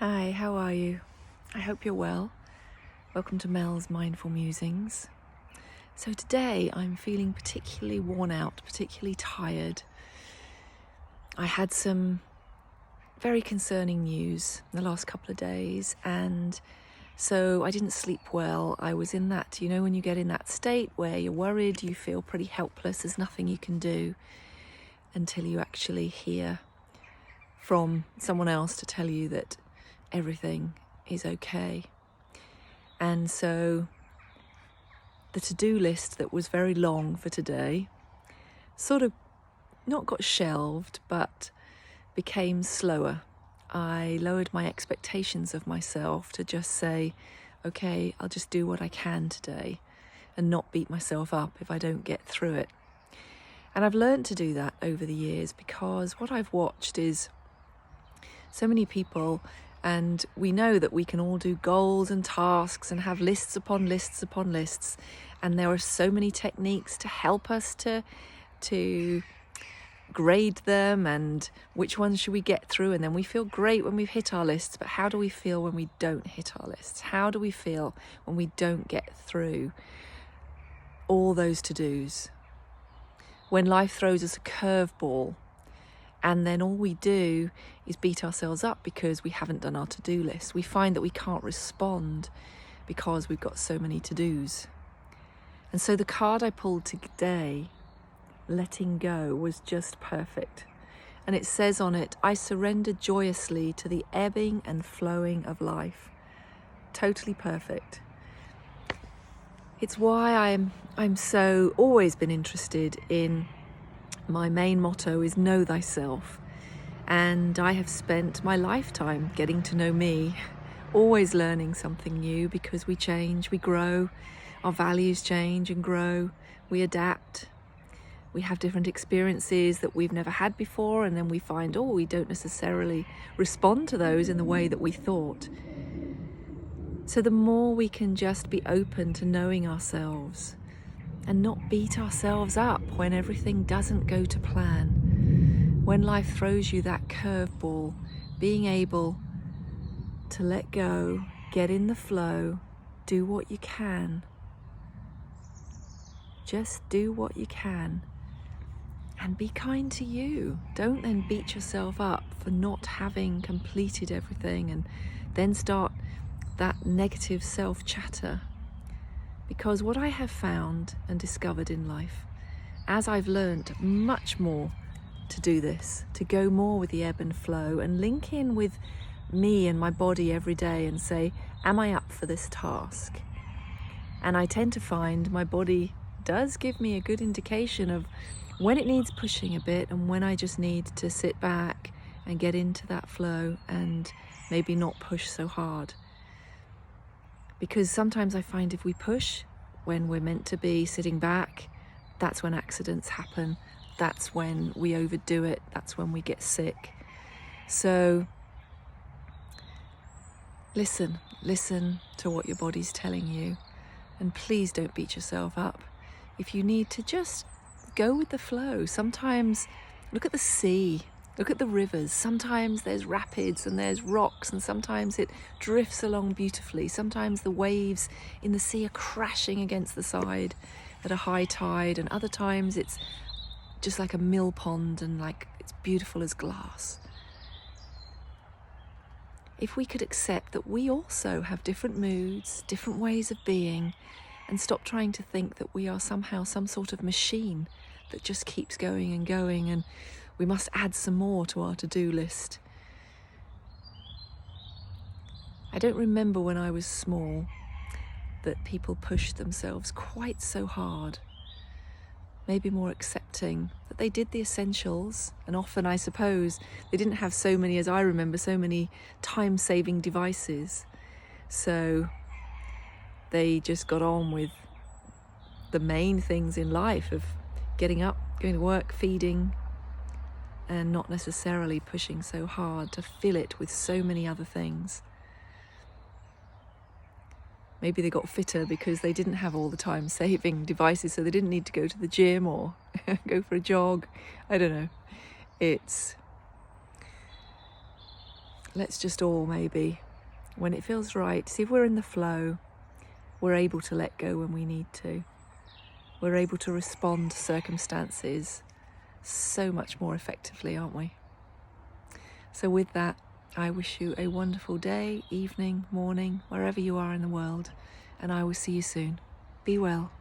Hi, how are you? I hope you're well. Welcome to Mel's Mindful Musings. So today I'm feeling particularly worn out, particularly tired. I had some very concerning news in the last couple of days, and so I didn't sleep well. I was in that, when you get in that state where you're worried, you feel pretty helpless, there's nothing you can do until you actually hear from someone else to tell you that everything is okay. And so the to-do list that was very long for today sort of not got shelved, but became slower. I lowered my expectations of myself to just say, okay, I'll just do what I can today and not beat myself up if I don't get through it. And I've learned to do that over the years because what I've watched is so many people, and we know that we can all do goals and tasks and have lists upon lists upon lists, and there are so many techniques to help us to grade them and which ones should we get through. And then we feel great when we've hit our lists, but how do we feel when we don't hit our lists? How do we feel when we don't get through all those to-dos? When life throws us a curveball and then all we do is beat ourselves up because we haven't done our to-do list. We find that we can't respond because we've got so many to-dos. And so the card I pulled today, letting go, was just perfect. And it says on it, I surrender joyously to the ebbing and flowing of life. Totally perfect. It's why I'm so always been interested in, my main motto is know thyself. And I have spent my lifetime getting to know me, always learning something new because we change, we grow, our values change and grow, we adapt. We have different experiences that we've never had before, and then we find, we don't necessarily respond to those in the way that we thought. So the more we can just be open to knowing ourselves and not beat ourselves up when everything doesn't go to plan, when life throws you that curveball, being able to let go, get in the flow, do what you can. Just do what you can. And be kind to you. Don't then beat yourself up for not having completed everything and then start that negative self-chatter. Because what I have found and discovered in life, as I've learned much more to do this, to go more with the ebb and flow and link in with me and my body every day and say, am I up for this task? And I tend to find my body does give me a good indication of when it needs pushing a bit and when I just need to sit back and get into that flow and maybe not push so hard. Because sometimes I find if we push when we're meant to be sitting back, that's when accidents happen. That's when we overdo it. That's when we get sick. So listen to what your body's telling you. And please don't beat yourself up. If you need to, just go with the flow. Sometimes look at the sea. Look at the rivers. Sometimes there's rapids and there's rocks, and sometimes it drifts along beautifully. Sometimes the waves in the sea are crashing against the side at a high tide, and other times it's just like a mill pond and like it's beautiful as glass. If we could accept that we also have different moods, different ways of being, and stop trying to think that we are somehow some sort of machine that just keeps going and going and we must add some more to our to-do list. I don't remember when I was small that people pushed themselves quite so hard. Maybe more accepting that they did the essentials, and often I suppose they didn't have so many, as I remember, so many time-saving devices. So they just got on with the main things in life of getting up, going to work, feeding, and not necessarily pushing so hard to fill it with so many other things. Maybe they got fitter because they didn't have all the time-saving devices, so they didn't need to go to the gym or go for a jog. I don't know. It's let's just all maybe, when it feels right, see if we're in the flow, we're able to let go when we need to. We're able to respond to circumstances so much more effectively, aren't we? So with that, I wish you a wonderful day, evening, morning, wherever you are in the world, and I will see you soon. Be well.